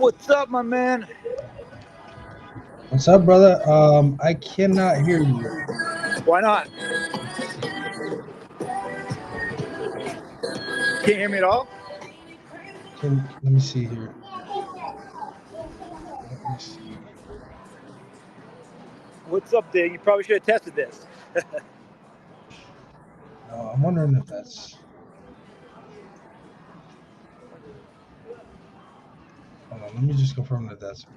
What's up, my man? What's up, brother? I cannot hear you. Why not? Can't hear me at all? Let me see here. Let me see. What's up, Dave? You probably should have tested this. No, I'm wondering if that's. Hold on, let me just confirm that that's me.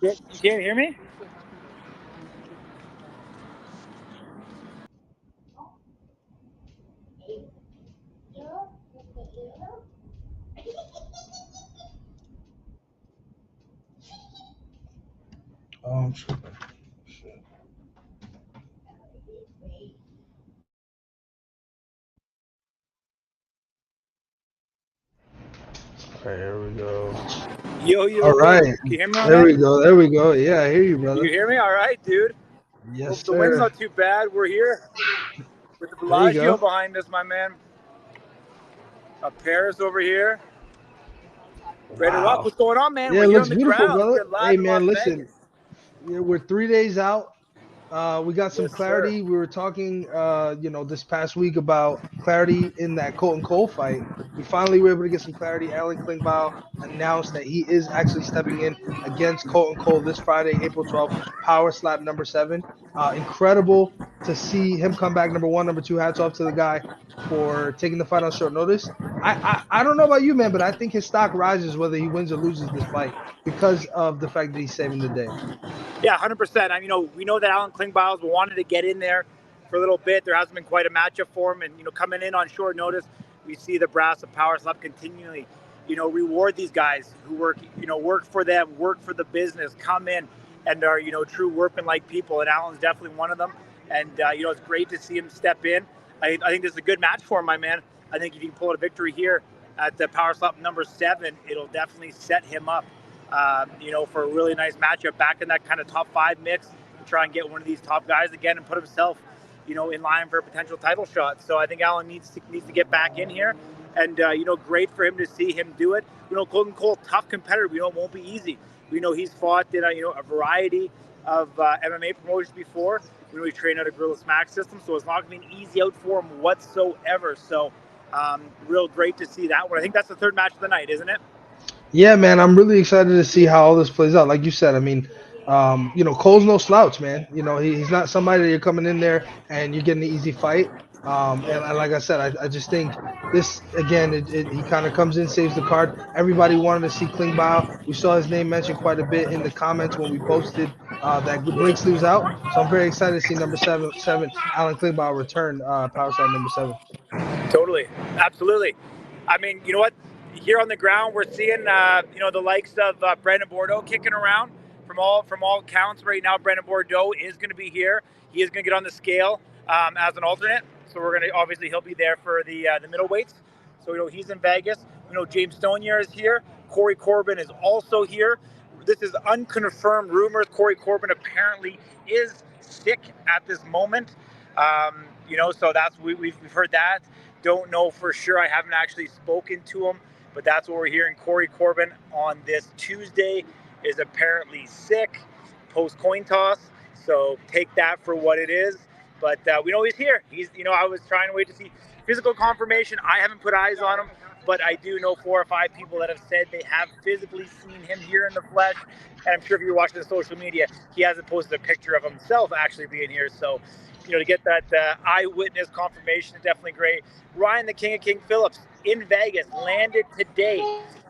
You can't hear me? Oh, I'm tripping. Shit. Okay, here we go. All Yo. right, Can you hear me, my there man? we go. There we go. Yeah, I hear you, You brother. hear me? All right, dude. Yes, Hope the wind's sir. not too bad. We're here with the There you Bellagio go. behind us, my man. Paris over here. Ready to rock. Wow. What's going on, man? Yeah, We're it here looks on the beautiful, ground. brother. We're live Hey, in Las man, listen. Vegas. Yeah, we're 3 days out. We got some Yes, sir. clarity. We were talking, this past week about clarity in that Colton Cole fight. We finally were able to get some clarity. Alan Klingbeil announced that he is actually stepping in against Colton Cole this Friday, April 12th, Power Slap #7. Incredible to see him come back, number one. Number two, hats off to the guy for taking the fight on short notice. I don't know about you, man, but I think his stock rises whether he wins or loses this fight because of the fact that he's saving the day. Yeah, 100%. We know that Alan Klingbeil's wanted to get in there for a little bit. There hasn't been quite a matchup for him, and coming in on short notice, we see the brass of Power Slap continually, reward these guys who work for them, work for the business, come in and are true workman-like people. And Alan's definitely one of them. And it's great to see him step in. I think this is a good match for him, my man. I think if you can pull out a victory here at the Power Slap #7, it'll definitely set him up for a really nice matchup back in that kind of top 5 mix to try and get one of these top guys again and put himself, in line for a potential title shot. So I think Alan needs to get back in here, and great for him to see him do it. Coltin Cole, tough competitor. We know it won't be easy. We know he's fought in a variety of MMA promotions before. We know he's trained out of Gorilla Smack system, so it's not going to be an easy out for him whatsoever. So real great to see that one. I think that's the third match of the night, isn't it? Yeah, man, I'm really excited to see how all this plays out. Like you said, I mean, Cole's no slouch, man. He's not somebody that you're coming in there and you're getting an easy fight. And like I said, I just think this again, he kind of comes in, saves the card. Everybody wanted to see Klingbeil. We saw his name mentioned quite a bit in the comments when we posted that Blakesslee was out. So I'm very excited to see number seven Alan Klingbeil return Power Star #7. Totally, absolutely. I mean, you know what? Here on the ground, we're seeing the likes of Brandon Bordeaux kicking around from all counts right now. Brandon Bordeaux is going to be here. He is going to get on the scale as an alternate. So we're going to obviously he'll be there for the middleweights. So he's in Vegas. James Stonier is here. Corey Corbin is also here. This is unconfirmed rumors. Corey Corbin apparently is sick at this moment. So that's we've heard that. Don't know for sure. I haven't actually spoken to him, but that's what we're hearing. Corey Corbin on this Tuesday is apparently sick post coin toss. So take that for what it is. But we know he's here. I was trying to wait to see physical confirmation. I haven't put eyes on him, but I do know 4 or 5 people that have said they have physically seen him here in the flesh. And I'm sure if you're watching the social media, he hasn't posted a picture of himself actually being here. So, to get that eyewitness confirmation is definitely great. Ryan the King of King Phillips in Vegas landed today.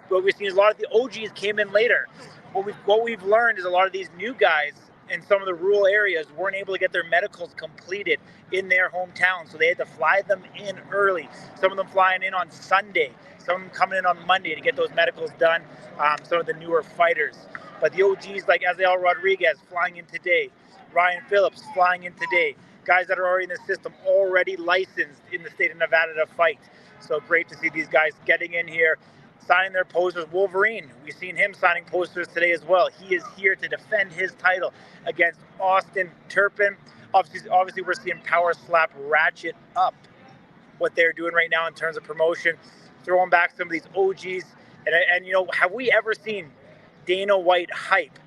What we've seen is a lot of the OGs came in later. What we've learned is a lot of these new guys in some of the rural areas weren't able to get their medicals completed in their hometown, so they had to fly them in early. Some of them flying in on Sunday, some of them coming in on Monday to get those medicals done. Some of the newer fighters, but the OGs like Azael Rodriguez flying in today, Ryan Phillips flying in today. Guys that are already in the system, already licensed in the state of Nevada to fight. So great to see these guys getting in here, signing their posters. Wolverine, we've seen him signing posters today as well. He is here to defend his title against Austin Turpin. Obviously we're seeing Power Slap ratchet up what they're doing right now in terms of promotion, throwing back some of these OGs And have we ever seen Dana White hype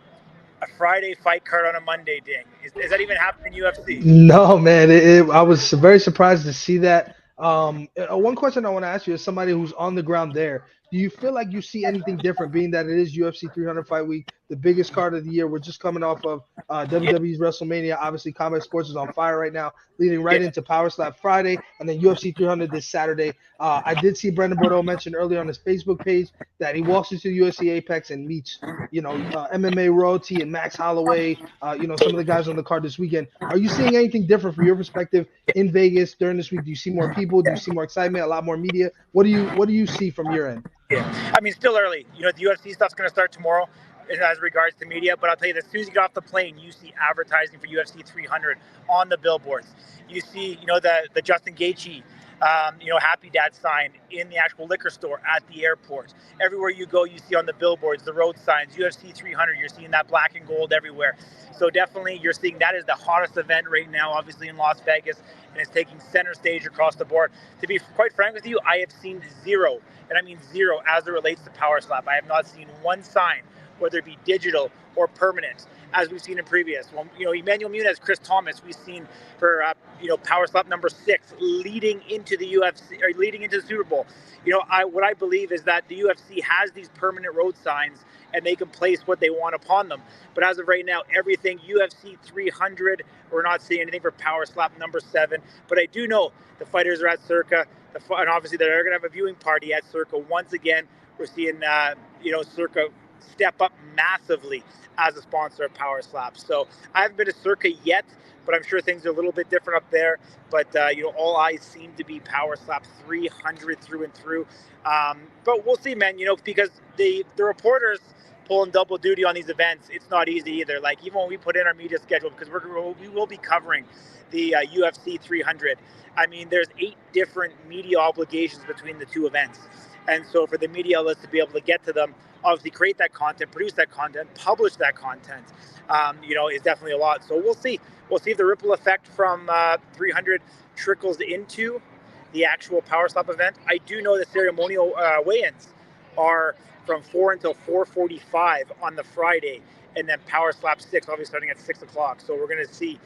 a Friday fight card on a Monday? Ding, is that even happening in UFC? No, man. I was very surprised to see that. One question I want to ask you, as somebody who's on the ground there, do you feel like you see anything different, being that it is UFC 300 fight week, the biggest card of the year? We're just coming off of Yeah, WWE's WrestleMania. Obviously, Combat Sports is on fire right now, leading right yeah, into Power Slap Friday, and then UFC 300 this Saturday. I did see Brendan Bordeaux mention earlier on his Facebook page that he walks into UFC Apex and meets, MMA royalty and Max Holloway, some of the guys on the card this weekend. Are you seeing anything different from your perspective in Vegas during this week? Do you see more people? Do you see more excitement? A lot more media? What do you see from your end? yeah. I mean, still early. The UFC stuff's going to start tomorrow as regards to media. But I'll tell you, as soon as you get off the plane, you see advertising for UFC 300 on the billboards. You see, the Justin Gaethje, Happy Dad sign in the actual liquor store at the airport. Everywhere you go, you see on the billboards, the road signs, UFC 300. You're seeing that black and gold everywhere. So definitely, you're seeing that is the hottest event right now, obviously in Las Vegas, and it's taking center stage across the board. To be quite frank with you, I have seen zero, and I mean zero, as it relates to Power Slap. I have not seen one sign, whether it be digital or permanent, as we've seen in previous. Well, Emmanuel Muniz, Chris Thomas, we've seen for Power Slap number 6 leading into the UFC or leading into the Super Bowl. What I believe is that the UFC has these permanent road signs and they can place what they want upon them. But as of right now, everything UFC 300, we're not seeing anything for Power Slap number 7. But I do know the fighters are at Circa, and obviously they're going to have a viewing party at Circa once again. We're seeing Circa step up massively as a sponsor of Power Slap. So I haven't been to Circa yet, but I'm sure things are a little bit different up there. But all eyes seem to be Power Slap 300 through and through. But we'll see, man. Because the reporters pulling double duty on these events, it's not easy either. Like, even when we put in our media schedule, because we will be covering the UFC 300. I mean, there's 8 different media obligations between the two events. And so for the media outlets to be able to get to them, obviously create that content, produce that content, publish that content, is definitely a lot. So we'll see. We'll see if the ripple effect from 300 trickles into the actual Power Slap event. I do know the ceremonial weigh-ins are from 4 until 4:45 on the Friday, and then Power Slap 6, obviously starting at 6 o'clock. So we're going to see,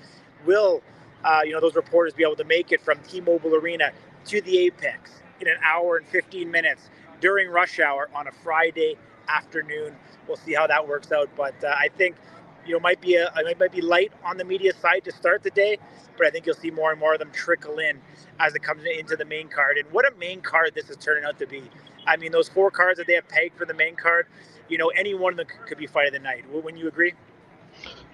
will those reporters be able to make it from T-Mobile Arena to the Apex in an hour and 15 minutes during rush hour on a Friday afternoon? We'll see how that works out. But I think it might be light on the media side to start the day, but I think you'll see more and more of them trickle in as it comes into the main card. And what a main card this is turning out to be. I mean, those 4 cards that they have pegged for the main card, any one of them could be fight of the night. Wouldn't you agree?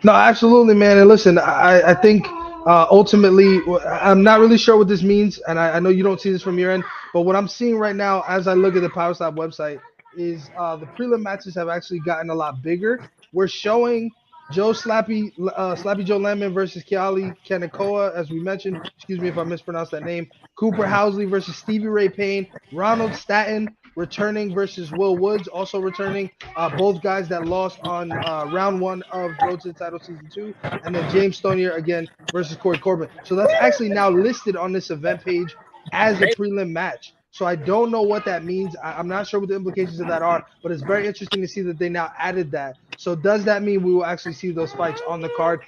No, absolutely, man. And listen, I think ultimately, I'm not really sure what this means, and I know you don't see this from your end, but what I'm seeing right now as I look at the Power Slap website is the prelim matches have actually gotten a lot bigger. We're showing Slappy Joe Lemon versus Keali Kanikoa, as we mentioned. Excuse me if I mispronounced that name. Cooper Housley versus Stevie Ray Payne. Ronald Statton returning versus Will Woods, also returning. Both guys that lost on round 1 of Road to the Title Season 2. And then James Stonier again versus Corey Corbin. So that's actually now listed on this event page as a prelim match. So I don't know what that means. I'm not sure what the implications of that are, but it's very interesting to see that they now added that. So does that mean we will actually see those fights on the card,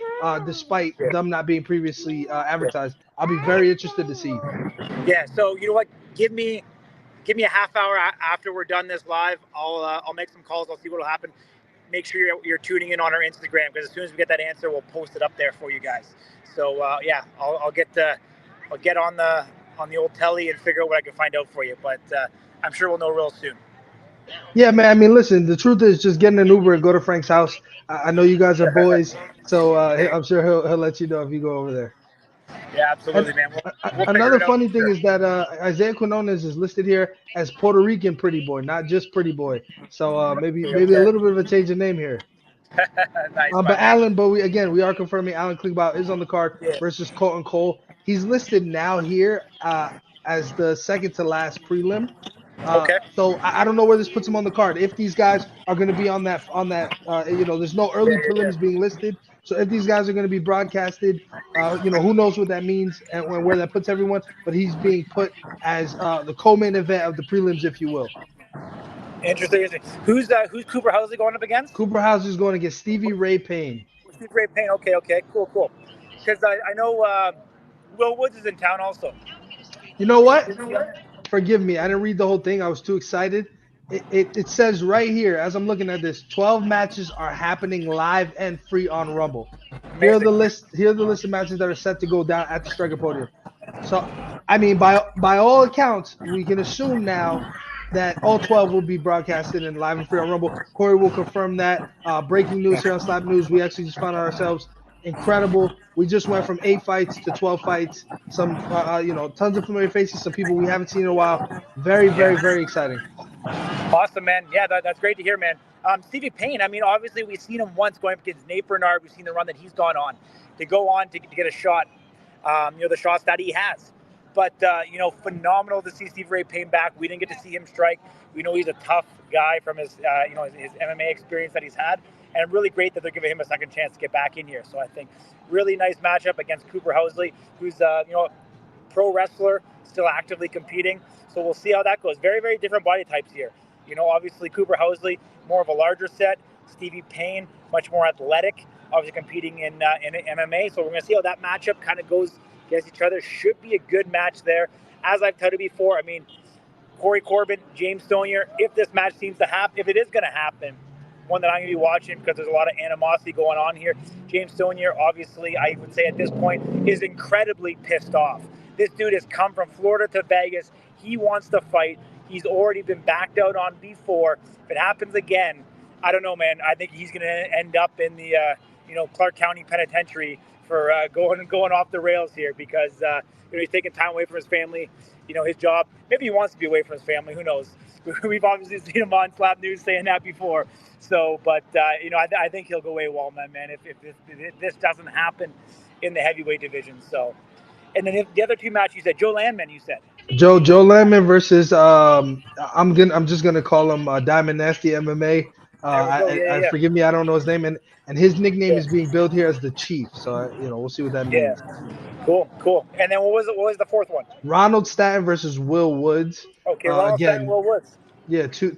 despite them not being previously advertised? I'll be very interested to see. Yeah. So you know what? Give me a half hour after we're done this live. I'll make some calls. I'll see what will happen. Make sure you're tuning in on our Instagram, because as soon as we get that answer, we'll post it up there for you guys. So I'll get on the old telly and figure out what I can find out for you. But I'm sure we'll know real soon. Yeah, man. I mean, listen, the truth is just get an Uber and go to Frank's house. I know you guys are boys, so I'm sure he'll let you know if you go over there. Yeah, absolutely, And man. We'll figure another it out. funny thing Sure. is that Isaiah Quinones is listed here as Puerto Rican Pretty Boy, not just Pretty Boy. So maybe a little bit of a change of name here. Nice, my But man. Alan, we are confirming Alan Klingbeil is on the card Yeah. versus Coltin Cole. He's listed now here as the second to last prelim. Okay. So I don't know where this puts him on the card. If these guys are going to be on that, there's no early prelims being listed. So if these guys are going to be broadcasted, who knows what that means and where that puts everyone. But he's being put as the co-main event of the prelims, if you will. Interesting. Who's Cooper Housley going up against? Cooper House is going against Stevie Ray Payne. Steve Ray Payne. Okay, cool. Because I know Will Woods is in town also. You know what? Forgive me. I didn't read the whole thing. I was too excited. It says right here, as I'm looking at this, 12 matches are happening live and free on Rumble. Here are the Amazing. list. Here are the list of matches that are set to go down at the Striker Podium. So, I mean, by all accounts, we can assume now that all 12 will be broadcasted and live and free on Rumble. Corey will confirm that. Breaking news here on Slap News. We actually just found ourselves incredible. We just went from 8 fights to 12 fights. Some, tons of familiar faces, some people we haven't seen in a while. Very, very, very exciting. Awesome, man. Yeah, that's great to hear, man. Stevie Payne, I mean, obviously we've seen him once going up against Nate Bernard. We've seen the run that he's gone on to go on to get a shot, the shots that he has. But, phenomenal to see Stevie Ray Payne back. We didn't get to see him strike. We know he's a tough guy from his MMA experience that he's had. And really great that they're giving him a second chance to get back in here. So I think really nice matchup against Cooper Housley, who's, pro wrestler, still actively competing. So we'll see how that goes. Very, very different body types here. Obviously Cooper Housley, more of a larger set. Stevie Payne, much more athletic, obviously competing in MMA. So we're going to see how that matchup kind of goes against each other. Should be a good match there. As I've touted before, I mean, Corey Corbin, James Stonier, if this match seems to happen, if it is going to happen, one that I'm going to be watching because there's a lot of animosity going on here. James Stonier, obviously, I would say at this point, is incredibly pissed off. This dude has come from Florida to Vegas. He wants to fight. He's already been backed out on before. If it happens again, I don't know, man. I think he's going to end up in the, Clark County Penitentiary for going off the rails here because he's taking time away from his family. His job. Maybe he wants to be away from his family. Who knows? We've obviously seen him on Slap News saying that before. So, but I think he'll go AWOL, man. If this doesn't happen in the heavyweight division. So, and then the other two matches you said, Joe Landman, you said. Joe Landman versus I'm just gonna call him Diamond Nasty MMA. Forgive me, I don't know his name, and his nickname is being billed here as the Chief. So we'll see what that means. Cool. And then what was the fourth one? Ronald Stanton versus Will Woods. Okay, Ronald Stanton, Will Woods. Yeah, two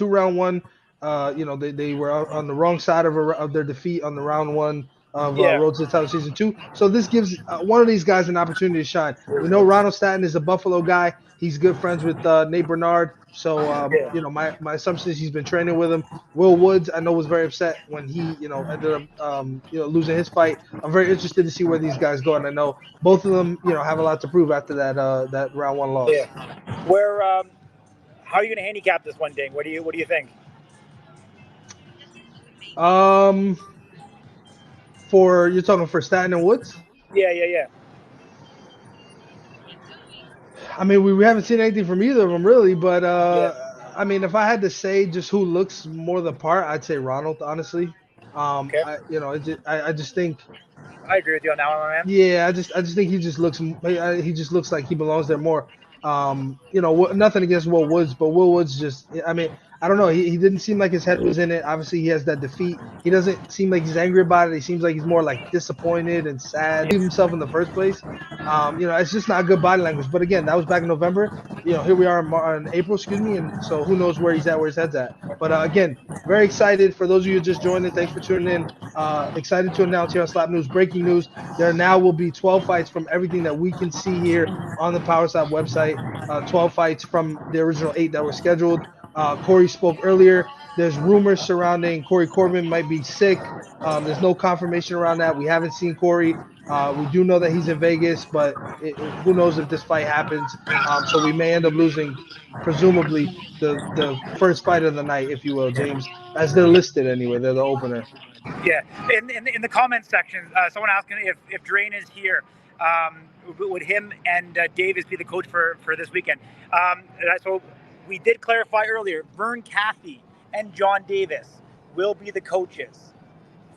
round one. They were on the wrong side of their defeat on the round one of Road to the Title Season 2. So this gives one of these guys an opportunity to shine. We know Ronald Stanton is a Buffalo guy. He's good friends with Nate Bernard. So, my assumption is he's been training with him. Will Woods, I know, was very upset when he, ended up, losing his fight. I'm very interested to see where these guys go. And I know both of them, have a lot to prove after that round one loss. Yeah. How are you going to handicap this one, Ding? What do you think? You're talking for Stanton and Woods? Yeah. I mean, we haven't seen anything from either of them really, but I mean, if I had to say just who looks more the part, I'd say Ronald, honestly. Okay. I just think. I agree with you on that one, man. Yeah, I just think he just looks like he belongs there more. Nothing against Will Woods, but Will Woods I don't know. He didn't seem like his head was in it. Obviously, he has that defeat. He doesn't seem like he's angry about it. He seems like he's more like disappointed and sad. Leave himself in the first place. It's just not good body language. But again, that was back in November. Here we are in April, and so who knows where he's at, where his head's at. But again, very excited. For those of you who just joined in, thanks for tuning in. Excited to announce here on Slap News, breaking news. There now will be 12 fights from everything that we can see here on the Power Slap website. 12 fights from the original 8 that were scheduled. Corey spoke earlier. There's rumors surrounding Corey Corbin might be sick. There's no confirmation around that. We haven't seen Corey. We do know that he's in Vegas, but who knows if this fight happens. So we may end up losing, presumably, the first fight of the night, if you will, James, as they're listed anyway. They're the opener. Yeah. In the comments section, someone asking if Drain is here. Would him and Davis be the coach for this weekend? So we did clarify earlier, Vern Cathy and John Davis will be the coaches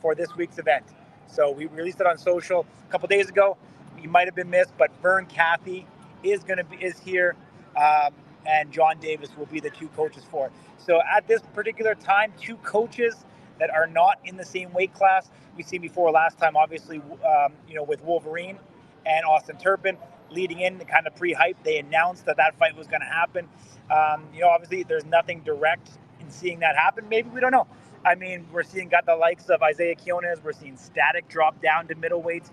for this week's event. So we released it on social a couple days ago. You might have been missed, but Vern Cathy is here, and John Davis will be the two coaches for it. So at this particular time, two coaches that are not in the same weight class. We've seen before last time, obviously, with Wolverine and Austin Turpin. Leading in, kind of pre-hype, they announced that fight was going to happen. Obviously, there's nothing direct in seeing that happen. Maybe we don't know. I mean, we're seeing got the likes of Isaiah Quiones. We're seeing Static drop down to middleweights.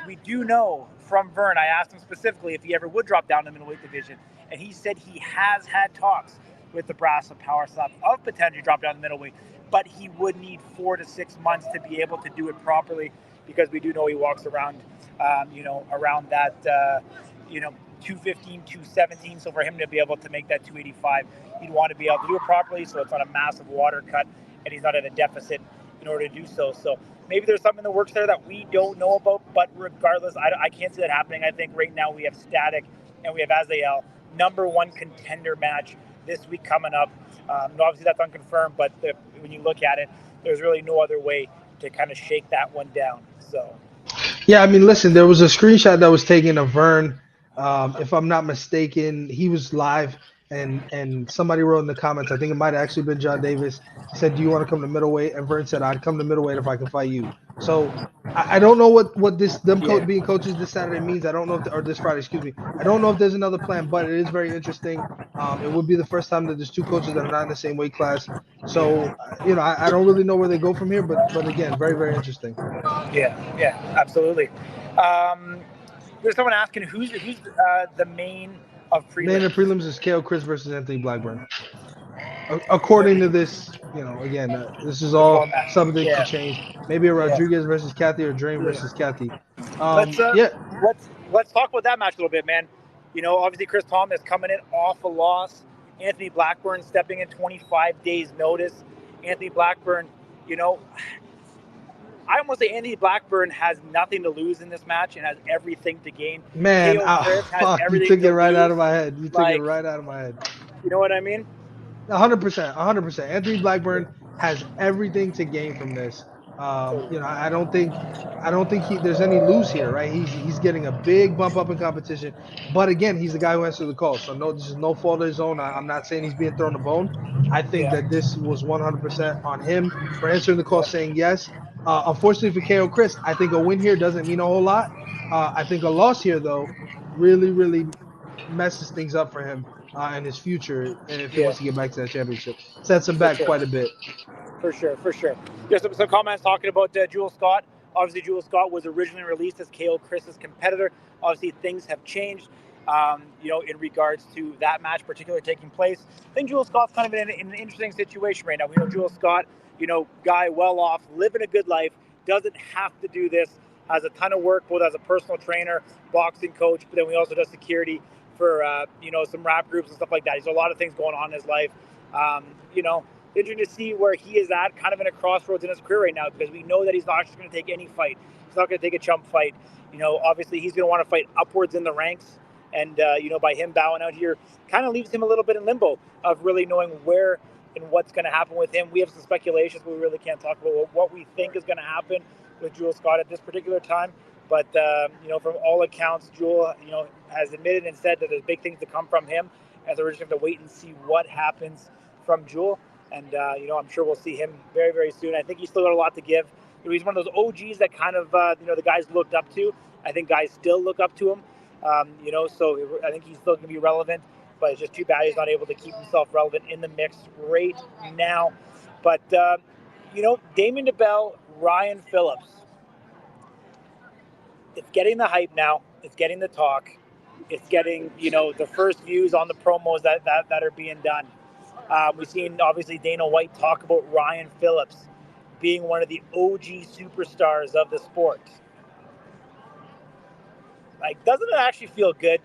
We do know from Vern, I asked him specifically if he ever would drop down to the middleweight division, and he said he has had talks with the brass of Power Slap of potentially drop down to middleweight, but he would need 4 to 6 months to be able to do it properly, because we do know he walks around, around that, 215, 217. So for him to be able to make that 285, he'd want to be able to do it properly, so it's not a massive water cut, and he's not at a deficit in order to do so. So maybe there's something in the works there that we don't know about, but regardless, I can't see that happening. I think right now we have Static and we have Azael, #1 contender match this week coming up. Obviously that's unconfirmed, but when you look at it, there's really no other way to kind of shake that one down. So yeah, I mean, listen, there was a screenshot that was taken of Vern. If I'm not mistaken, he was live, and somebody wrote in the comments, I think it might have actually been John Davis. He said, "Do you want to come to middleweight?" And Vern said, "I'd come to middleweight if I can fight you." So I don't know what this being coaches this Saturday means. I don't know or this Friday, excuse me. I don't know if there's another plan, but it is very interesting. It would be the first time that there's two coaches that are not in the same weight class. So I don't really know where they go from here, but again, very, very interesting. Yeah, absolutely. There's someone asking who's the main of prelims. Main of prelims is KO Chris versus Anthony Blackburn. According to this, again, this is all subject to change. Maybe a Rodriguez versus Kathy or Drain versus Kathy. Let's talk about that match a little bit, man. Obviously Chris Thomas coming in off a loss. Anthony Blackburn stepping in 25 days notice. Anthony Blackburn, I almost say Anthony Blackburn has nothing to lose in this match and has everything to gain. Man, you took it right out of my head. You took it right out of my head. You know what I mean? 100%, 100%. Anthony Blackburn has everything to gain from this. I don't think there's any lose here, right? He's getting a big bump up in competition, but again, he's the guy who answered the call, so this is no fault of his own. I'm not saying he's being thrown a bone. I think that this was 100% on him for answering the call, saying yes. Unfortunately for KO Chris, I think a win here doesn't mean a whole lot. I think a loss here, though, really, really messes things up for him and his future if he wants to get back to that championship. Sets him back quite a bit. For sure. There's some comments talking about Jewel Scott. Obviously, Jewel Scott was originally released as KO Chris's competitor. Obviously, things have changed, in regards to that match particularly taking place. I think Jewel Scott's kind of in an interesting situation right now. We know Jewel Scott, guy well off, living a good life, doesn't have to do this, has a ton of work, both as a personal trainer, boxing coach, but then we also do security for, some rap groups and stuff like that. There's a lot of things going on in his life. Interesting to see where he is at, kind of in a crossroads in his career right now, because we know that he's not just going to take any fight. He's not going to take a chump fight. Obviously he's going to want to fight upwards in the ranks, and by him bowing out here, kind of leaves him a little bit in limbo of really knowing where and what's going to happen with him. We have some speculations, but we really can't talk about what we think is going to happen with Jewel Scott at this particular time. But from all accounts, Jewel has admitted and said that there's big things to come from him, and so we're just going to have to wait and see what happens from Jewel. And, I'm sure we'll see him very, very soon. I think he's still got a lot to give. He's one of those OGs that kind of, the guys looked up to. I think guys still look up to him, so I think he's still going to be relevant. But it's just too bad he's not able to keep himself relevant in the mix right now. But, Damien DeBell, Ryan Phillips. It's getting the hype now. It's getting the talk. It's getting, the first views on the promos that are being done. We've seen, obviously, Dana White talk about Ryan Phillips being one of the OG superstars of the sport. Like, doesn't it actually feel good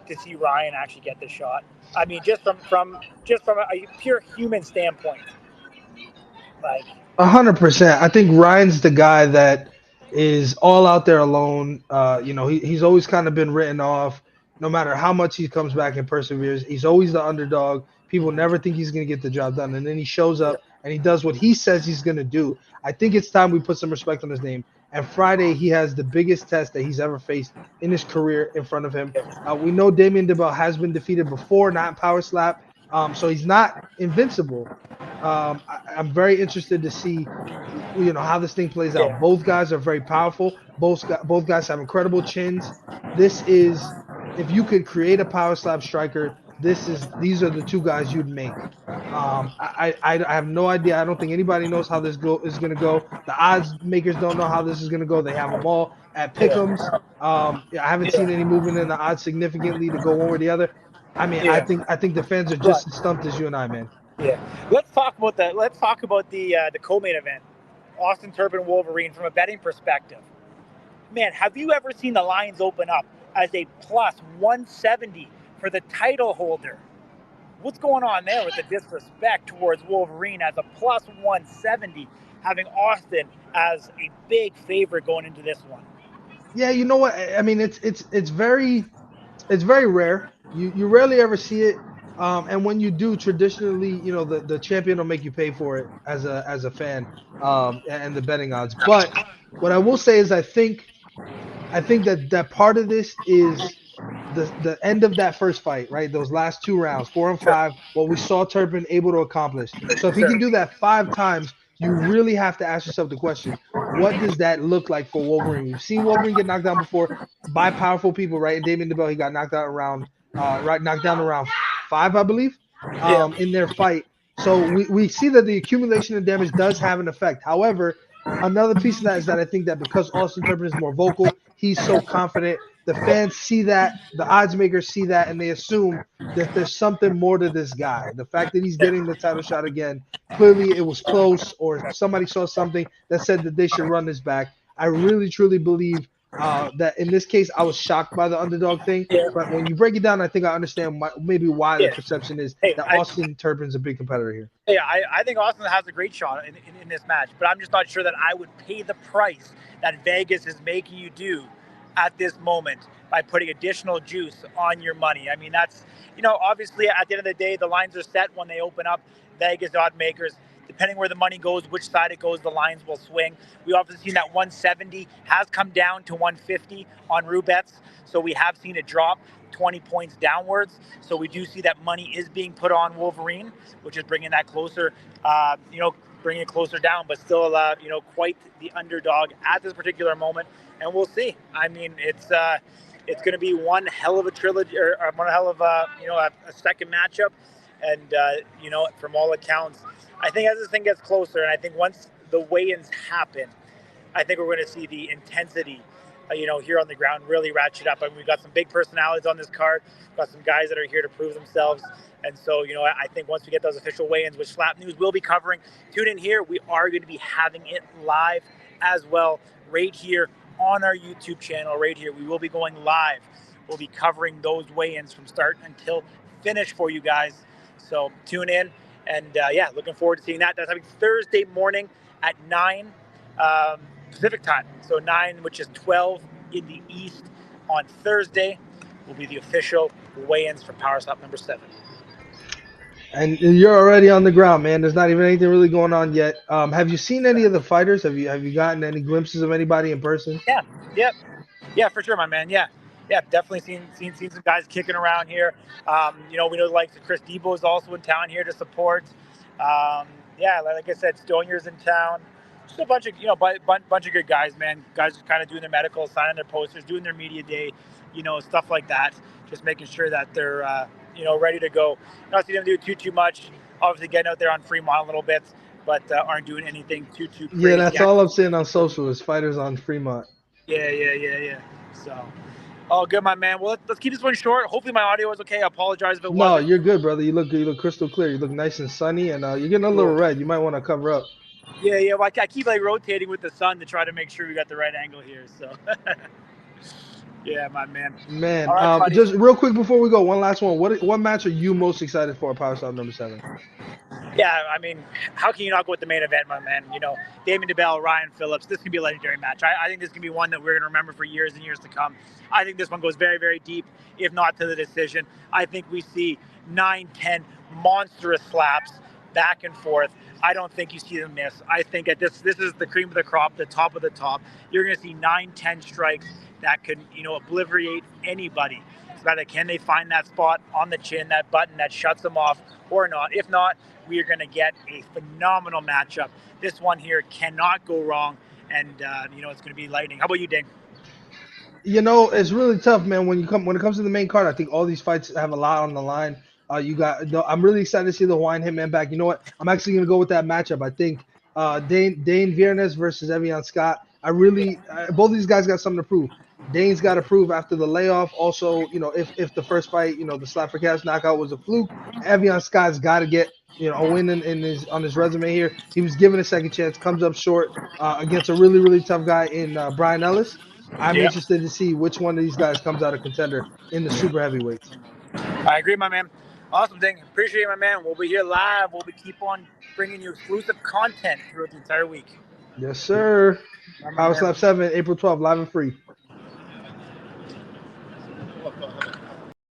to see Ryan actually get the shot? I mean, just from a pure human standpoint. Like 100%. I think Ryan's the guy that is all out there alone. He's always kind of been written off. No matter how much he comes back and perseveres, he's always the underdog. People never think he's going to get the job done. And then he shows up and he does what he says he's going to do. I think it's time we put some respect on his name. And Friday, he has the biggest test that he's ever faced in his career in front of him. We know Damien DeBell has been defeated before, not in Power Slap. So he's not invincible. I'm very interested to see, how this thing plays out. Yeah, Both guys are very powerful. Both guys have incredible chins. This is, if you could create a power slap striker, these are the two guys you'd make. I have no idea. I don't think anybody knows how is going to go. The odds makers don't know how this is going to go. They have them all at yeah, pick'ems. Yeah, I haven't seen yeah, any movement in the odds significantly to go one way or the other. I mean, I yeah. think I think the fans are just But as stumped as you and I, man. yeah, let's talk about the co-main event, Austin Turpin Wolverine from a betting perspective. Man, have you ever seen the lines open up as a plus 170 for the title holder? What's going on there with the disrespect towards Wolverine as a plus 170, having Austin as a big favorite going into this one? Yeah, you know what? I mean, it's very rare. You rarely ever see it. And when you do, traditionally, the champion will make you pay for it as a fan, and the betting odds. But what I will say is I think that part of this is the end of that first fight, right? Those last two rounds, 4 and 5, what we saw Turpin able to accomplish. So if he Sure. can do that 5 times, you really have to ask yourself the question: what does that look like for Wolverine? We've seen Wolverine get knocked down before by powerful people, right? And Damien DeBell, he got knocked out around, knocked down around 5, I believe, Yeah. in their fight. So we see that the accumulation of damage does have an effect. However, another piece of that is that I think that because Austin Turpin is more vocal, he's so confident. The fans see that, the odds makers see that, and they assume that there's something more to this guy. The fact that he's getting the title shot again, clearly it was close, or somebody saw something that said that they should run this back. I really truly believe that in this case, I was shocked by the underdog thing. Yeah. But when you break it down, I think I understand maybe why the Yeah. perception is Hey, that Austin Turpin's a big competitor here. I think Austin has a great shot in this match, but I'm just not sure that I would pay the price that Vegas is making you do at this moment by putting additional juice on your money. I mean, that's, obviously at the end of the day, the lines are set when they open up. Vegas odd makers, depending where the money goes, which side it goes, the lines will swing. We obviously seen that 170 has come down to 150 on Rubets, so we have seen it drop 20 points downwards. So we do see that money is being put on Wolverine, which is bringing that closer, bringing it closer down, but still, quite the underdog at this particular moment. And we'll see. I mean, it's going to be one hell of a trilogy, or one hell of a second matchup. And from all accounts, I think as this thing gets closer, and I think once the weigh-ins happen, I think we're going to see the intensity, here on the ground really ratchet up. I mean, we've got some big personalities on this card. We've got some guys that are here to prove themselves. And so, I think once we get those official weigh-ins, which Slap News will be covering, tune in here. We are going to be having it live as well, right here on our YouTube channel, right here. We will be going live. We'll be covering those weigh-ins from start until finish for you guys. So tune in. And looking forward to seeing that. That's happening Thursday morning at 9 Pacific time. So 9, which is 12 in the East on Thursday, will be the official weigh-ins for Power Slap number 7. And you're already on the ground, man. There's not even anything really going on yet. Have you seen any of the fighters? Have you gotten any glimpses of anybody in person? Yeah, yep. Yeah, for sure, my man. Yeah, definitely seen some guys kicking around here. We know the likes of Chris Debo is also in town here to support. Like I said, Stonier's in town. Just a bunch of bunch of good guys, man. Guys just kind of doing their medical, signing their posters, doing their media day, stuff like that. Just making sure that they're ready to go. Not seeing them do too much. Obviously, getting out there on Fremont a little bit, but aren't doing anything too Yeah, crazy. that's all I'm seeing on social is fighters on Fremont. Yeah. So, all good, my man. Well, let's keep this one short. Hopefully, my audio was okay. I apologize if it No, wasn't. you're good, brother. You look crystal clear. You look nice and sunny, and you're getting a little red. You might want to cover up. Yeah. Well, I keep rotating with the sun to try to make sure we got the right angle here. So, yeah, my man. Man, All right, buddy. just real quick before we go, one last one. What match are you most excited for at Power Stop number 7? Yeah, I mean, how can you not go with the main event, my man? Damien DeBell, Ryan Phillips. This can be a legendary match. I think this can be one that we're going to remember for years and years to come. I think this one goes very, very deep, if not to the decision. I think we see 9-10 monstrous slaps back and forth. I don't think you see them miss. I think at this is the cream of the crop, the top of the top. You're going to see 9-10 strikes that could, obliterate anybody. It's about can they find that spot on the chin, that button that shuts them off or not. If not, we are going to get a phenomenal matchup. This one here cannot go wrong, and it's going to be lightning. How about you, Ding? It's really tough, man. When it comes to the main card, I think all these fights have a lot on the line. I'm really excited to see the Hawaiian Hitman back. You know what? I'm actually gonna go with that matchup. I think Dane Viernes versus Evian Scott. Both of these guys got something to prove. Dane's got to prove after the layoff. Also, if the first fight, the slap for cash knockout was a fluke, Evian Scott's got to get a win in his on his resume here. He was given a second chance, comes up short against a really really tough guy in Brian Ellis. I'm Yeah, interested to see which one of these guys comes out a contender in the super heavyweights. I agree, my man. Awesome, Ding. Appreciate it, my man. We'll be here live. We'll be keep on bringing you exclusive content throughout the entire week. Yes, sir. My Power man. Slap 7, April 12th, live and free.